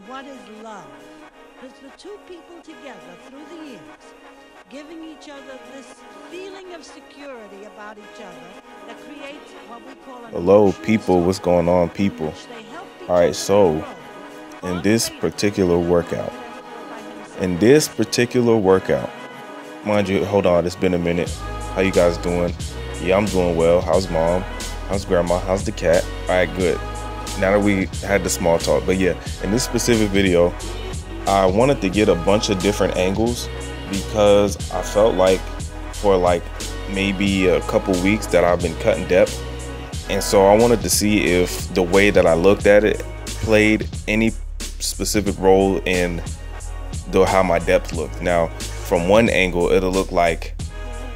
what is love. It's the two people together through the years, giving each other this feeling of security about each other that creates what we call an Hello, emotional people. What's going on, support in people? which they help All each right, other to so grow in far this greater particular than one workout, could ever grow by in himself. this particular workout, mind you, hold on, it's been a minute. How you guys doing? Yeah, I'm doing well. How's mom? How's grandma? How's the cat? All right, good. Now that we had the small talk, but yeah, in this specific video, I wanted to get a bunch of different angles because I felt like for like maybe a couple weeks that I've been cutting depth. And so I wanted to see if the way that I looked at it played any specific role in how my depth looked. Now, from one angle, it'll look like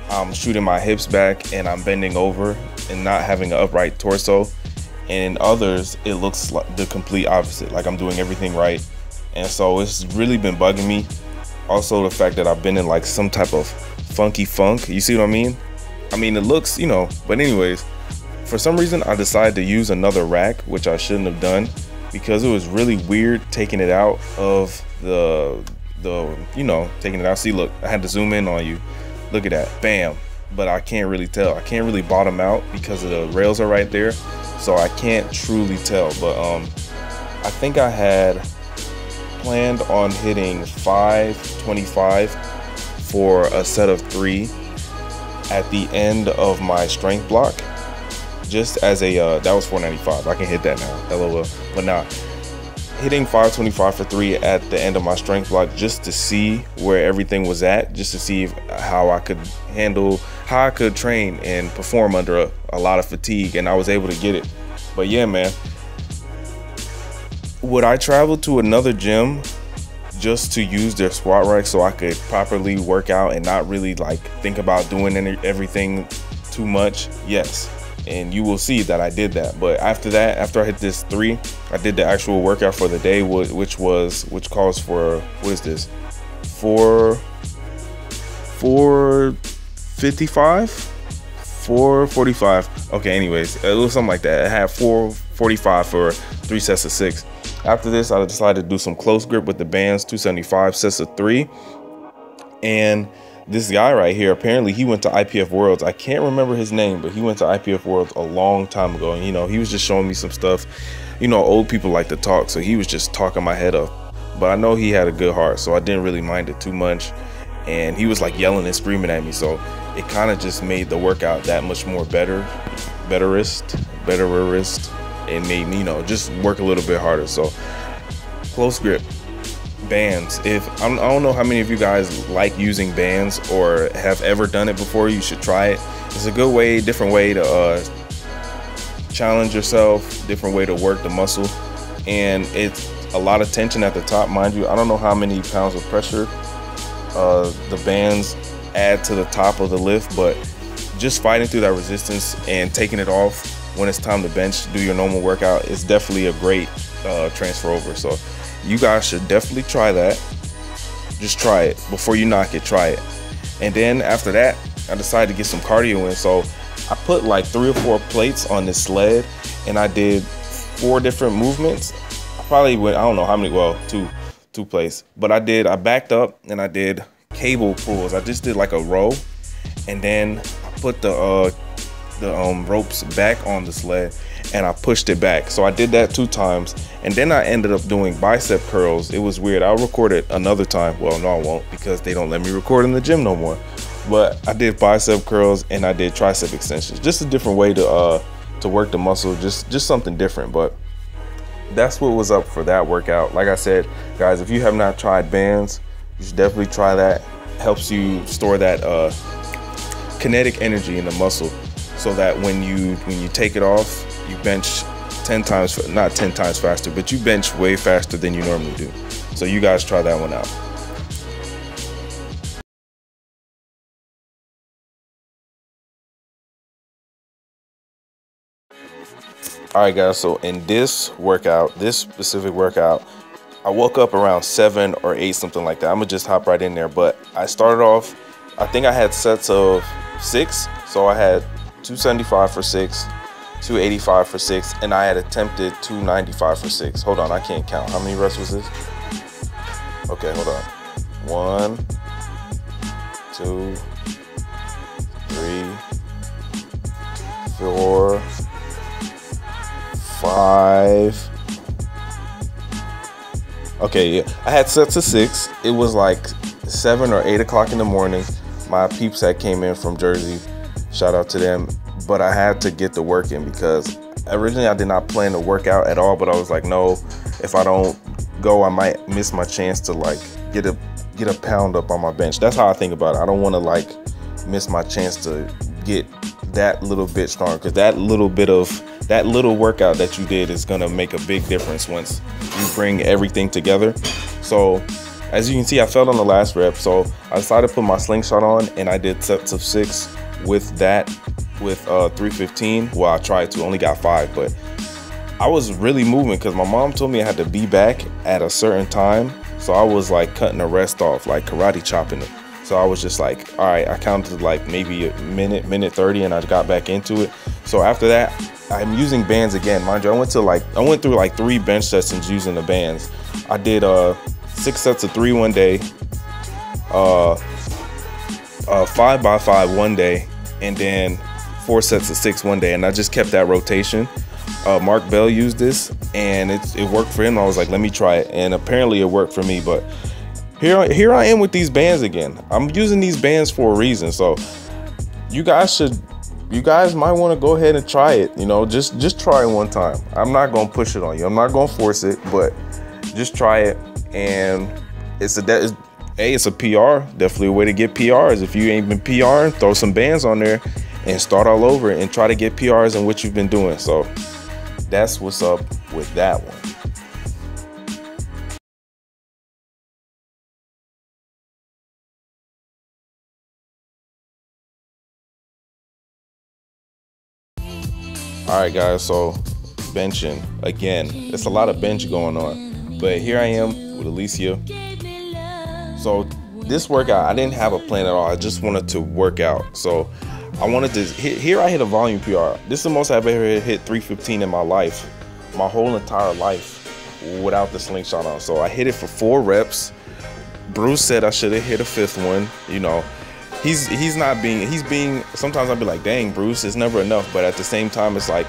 I'm shooting my hips back and I'm bending over and not having an upright torso. And in others, it looks like the complete opposite, like I'm doing everything right. And so it's really been bugging me. Also, the fact that I've been in like some type of funky funk. You see what I mean? I mean, it looks, but anyways, for some reason, I decided to use another rack, which I shouldn't have done because it was really weird taking it out of taking it out. See, look, I had to zoom in on you. Look at that, bam. But I can't really tell. I can't really bottom out because the rails are right there. So I can't truly tell, but I think I had planned on hitting 525 for a set of 3 at the end of my strength block, just as a that was 495. I can hit that now, LOL. But now hitting 525 for 3 at the end of my strength block, just to see where everything was at, just to see how I could train and perform under a lot of fatigue, and I was able to get it. But yeah, man, would I travel to another gym just to use their squat rack so I could properly work out and not really like think about doing everything too much? Yes. And you will see that I did that. But after that, after I hit this 3, I did the actual workout for the day, which calls for, what is this, 455, 445. Okay, anyways, it was something like that. I had 445 for 3 sets of 6. After this, I decided to do some close grip with the bands, 275 sets of 3. And this guy right here, apparently he went to IPF Worlds. I can't remember his name, but he went to IPF Worlds a long time ago. And, he was just showing me some stuff. Old people like to talk, so he was just talking my head up. But I know he had a good heart, so I didn't really mind it too much. And he was like yelling and screaming at me, so it kind of just made the workout that much more betterist. It made me, just work a little bit harder. So close grip, bands. I don't know how many of you guys like using bands or have ever done it before. You should try it. It's a good way, different way to challenge yourself, different way to work the muscle, and it's a lot of tension at the top, mind you. I don't know how many pounds of pressure the bands add to the top of the lift, but just fighting through that resistance and taking it off when it's time to bench, do your normal workout, is definitely a great transfer over. So you guys should definitely try that. Just try it before you knock it. Try it. And then after that, I decided to get some cardio in. So I put like 3 or 4 plates on this sled, and I did 4 different movements. I probably went, I don't know how many, well, two plates, but I backed up and I did cable pulls. I just did like a row, and then I put the ropes back on the sled and I pushed it back. So I did that 2 times, and then I ended up doing bicep curls. It was weird. I'll record it another time. Well, no, I won't, because they don't let me record in the gym no more. But I did bicep curls and I did tricep extensions. Just a different way to work the muscle. Just something different. But that's what was up for that workout. Like I said, guys, if you have not tried bands, you should definitely try that. Helps you store that kinetic energy in the muscle, so that when you take it off, you bench 10 times, not 10 times faster, but you bench way faster than you normally do. So you guys try that one out. All right, guys, so in this specific workout, I woke up around 7 or 8, something like that. I'm gonna just hop right in there. But I started off, I think I had sets of 6. So I had 275 for 6. 285 for 6, and I had attempted 295 for 6. Hold on, I can't count. How many reps was this? Okay, hold on. 1, 2, 3, 4, 5. Okay, yeah, I had sets of 6. It was like 7 or 8 o'clock in the morning. My peeps had came in from Jersey. Shout out to them. But I had to get the work in because originally I did not plan to work out at all. But I was like, no, if I don't go, I might miss my chance to like get a pound up on my bench. That's how I think about it. I don't want to like miss my chance to get that little bit stronger, because that little workout that you did is gonna make a big difference once you bring everything together. So as you can see, I failed on the last rep, so I decided to put my slingshot on, and I did sets of 6 with that, with 315. Well, I tried to, only got 5, but I was really moving because my mom told me I had to be back at a certain time. So I was like cutting the rest off, like karate chopping it. So I was just like, all right, I counted like maybe a minute 30, and I got back into it. So after that, I'm using bands again. Mind you, I went through like 3 bench sessions using the bands. I did 6 sets of 3 one day, 5 by 5 one day, and then 4 sets of 6 one day. And I just kept that rotation. Mark Bell used this, and it worked for him. I was like, let me try it, and apparently it worked for me. But here I am with these bands again. I'm using these bands for a reason. So you guys might want to go ahead and try it. You know, just try it one time. I'm not gonna push it on you. I'm not gonna force it, but just try it. And it's a PR. Definitely a way to get PRs. If you ain't been PRing, throw some bands on there and start all over and try to get PRs in what you've been doing. So that's what's up with that one. All right, guys, so benching again. It's a lot of bench going on, but here I am with Alicia. So this workout, I didn't have a plan at all. I just wanted to work out. So I wanted to here I hit a volume PR. This is the most I've ever hit 315 in my life, my whole entire life, without the slingshot on. So I hit it for 4 reps. Bruce said I should have hit a 5th one. You know, he's being sometimes I'll be like, dang, Bruce, it's never enough. But at the same time, it's like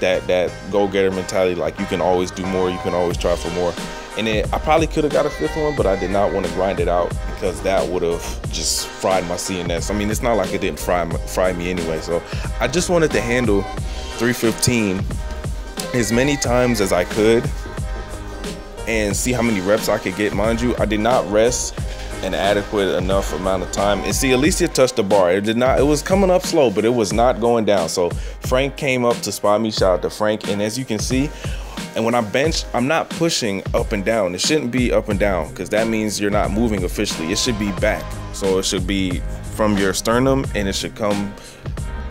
that go-getter mentality. Like, you can always do more, you can always try for more. And I probably could have got a 5th one, but I did not want to grind it out because that would have just fried my CNS. I mean, it's not like it didn't fry me anyway. So I just wanted to handle 315 as many times as I could and see how many reps I could get. Mind you, I did not rest an adequate enough amount of time. And see, Alicia touched the bar. It was coming up slow, but it was not going down. So Frank came up to spot me. Shout out to Frank. And as you can see, and when I bench, I'm not pushing up and down. It shouldn't be up and down because that means you're not moving officially. It should be back. So it should be from your sternum, and it should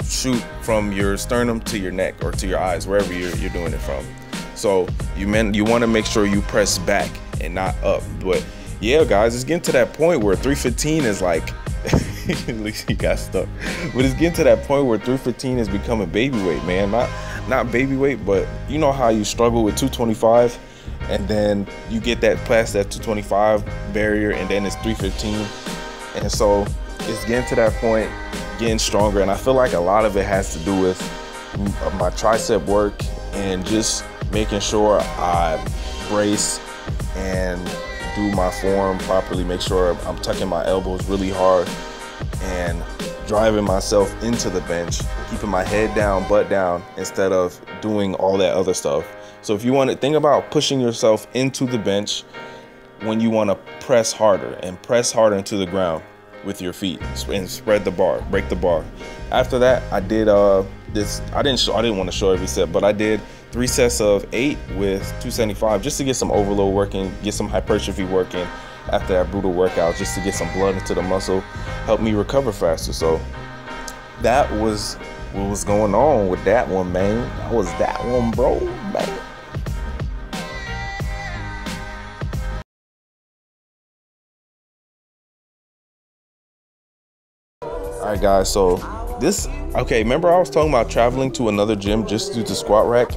shoot from your sternum to your neck or to your eyes, wherever you're doing it from. So you want to make sure you press back and not up. But yeah, guys, it's getting to that point where 315 is like, at least you got stuck. But it's getting to that point where 315 is becoming baby weight, man. Not baby weight, but you know how you struggle with 225, and then you get that past that 225 barrier, and then it's 315. And so it's getting to that point, getting stronger. And I feel like a lot of it has to do with my tricep work and just making sure I brace and do my form properly, make sure I'm tucking my elbows really hard and driving myself into the bench, keeping my head down, butt down, instead of doing all that other stuff. So if you want to think about pushing yourself into the bench when you want to press harder into the ground with your feet and spread the bar, break the bar. After that, I did this. I didn't want to show every set, but I did 3 sets of 8 with 275 just to get some overload working, get some hypertrophy working after that brutal workout, just to get some blood into the muscle, help me recover faster. So that was what was going on with that one, man. That was that one, bro, man. All right, guys, so Okay, remember I was talking about traveling to another gym just to do the squat rack?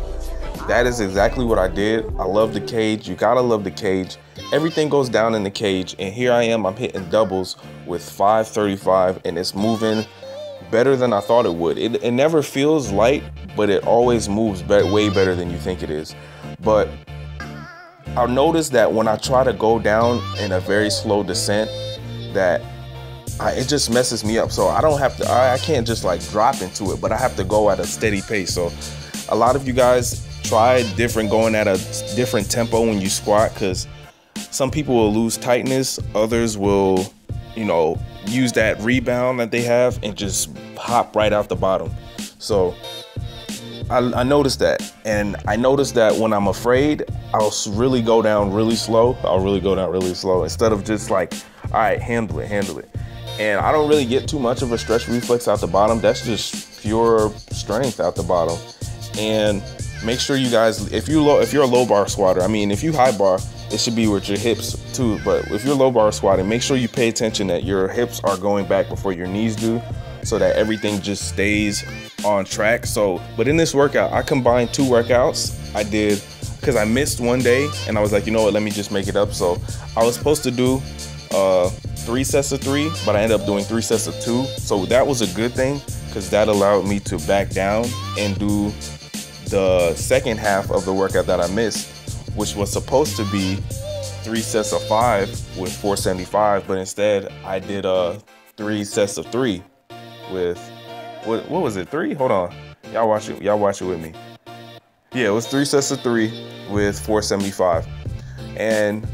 That is exactly what I did. I love the cage. You gotta love the cage. Everything goes down in the cage, and here I am, I'm hitting doubles with 535, and it's moving better than I thought it would. It never feels light, but it always moves way better than you think it is. But I'll notice that when I try to go down in a very slow descent, that it just messes me up. So I don't have to, I can't just like drop into it, but I have to go at a steady pace. So a lot of you guys try going at a different tempo when you squat, because some people will lose tightness, others will, you know, use that rebound that they have and just hop right out the bottom. So I noticed that, and I noticed that when I'm afraid, I'll really go down really slow. Instead of just like, all right, handle it. And I don't really get too much of a stretch reflex out the bottom. That's just pure strength out the bottom. And make sure you guys, if you're a low bar squatter, I mean, if you high bar, it should be with your hips too. But if you're low bar squatting, make sure you pay attention that your hips are going back before your knees do, so that everything just stays on track. So, but in this workout, I combined 2 workouts. I did, because I missed one day, and I was like, you know what, let me just make it up. So I was supposed to do 3 sets of 3, but I ended up doing 3 sets of 2. So that was a good thing, because that allowed me to back down and do the second half of the workout that I missed, which was supposed to be 3 sets of 5 with 475, but instead I did 3 sets of 3 with what was it, 3? Hold on, y'all watch it with me. Yeah, it was 3 sets of 3 with 475. And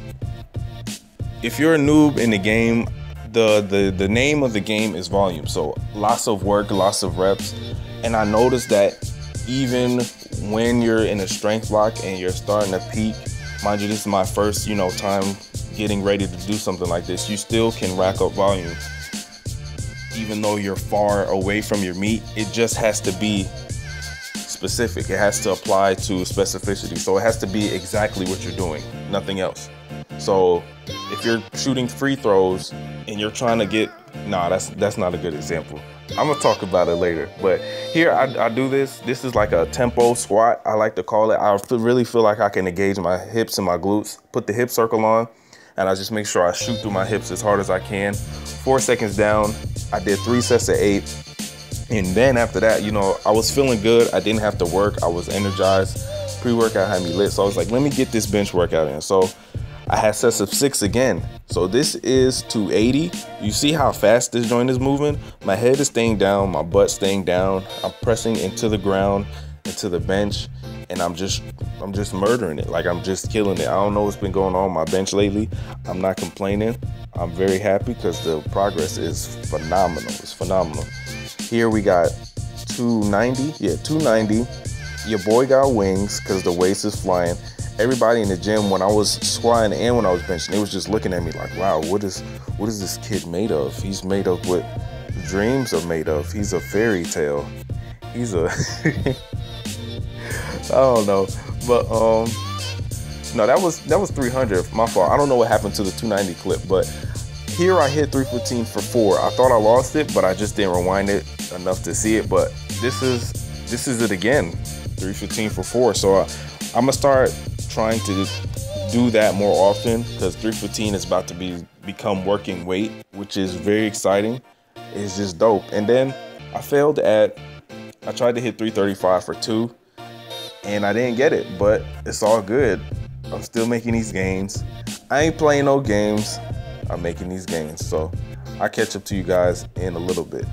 if you're a noob in the game, the name of the game is volume. So lots of work, lots of reps. And I noticed that even when you're in a strength block and you're starting to peak, mind you, this is my first, time getting ready to do something like this, you still can rack up volume. Even though you're far away from your meet, it just has to be specific. It has to apply to specificity. So it has to be exactly what you're doing, nothing else. So if you're shooting free throws and you're trying to get, that's not a good example. I'm gonna talk about it later. But here I do this. This is like a tempo squat, I like to call it. I really feel like I can engage my hips and my glutes. Put the hip circle on, and I just make sure I shoot through my hips as hard as I can. 4 seconds down, I did 3 sets of 8. And then after that, I was feeling good. I didn't have to work. I was energized. Pre-workout had me lit. So I was like, let me get this bench workout in. So I had sets of 6 again. So this is 280. You see how fast this joint is moving? My head is staying down, my butt staying down. I'm pressing into the ground, into the bench, and I'm just murdering it. Like, I'm just killing it. I don't know what's been going on my bench lately. I'm not complaining. I'm very happy because the progress is phenomenal. It's phenomenal. Here we got 290. Yeah, 290. Your boy got wings because the weights is flying. Everybody in the gym, when I was squatting and when I was benching, they was just looking at me like, wow, what is this kid made of? He's made of what dreams are made of. He's a fairy tale. He's a I don't know. But no, that was 300. My fault. I don't know what happened to the 290 clip, but here I hit 315 for 4. I thought I lost it, but I just didn't rewind it enough to see it. But this is it again. 315 for 4. So I'm gonna start trying to do that more often, because 315 is about to become working weight, which is very exciting. It's just dope. And then I tried to hit 335 for 2, and I didn't get it, but it's all good. I'm still making these gains. I ain't playing no games. I'm making these gains. So I'll catch up to you guys in a little bit.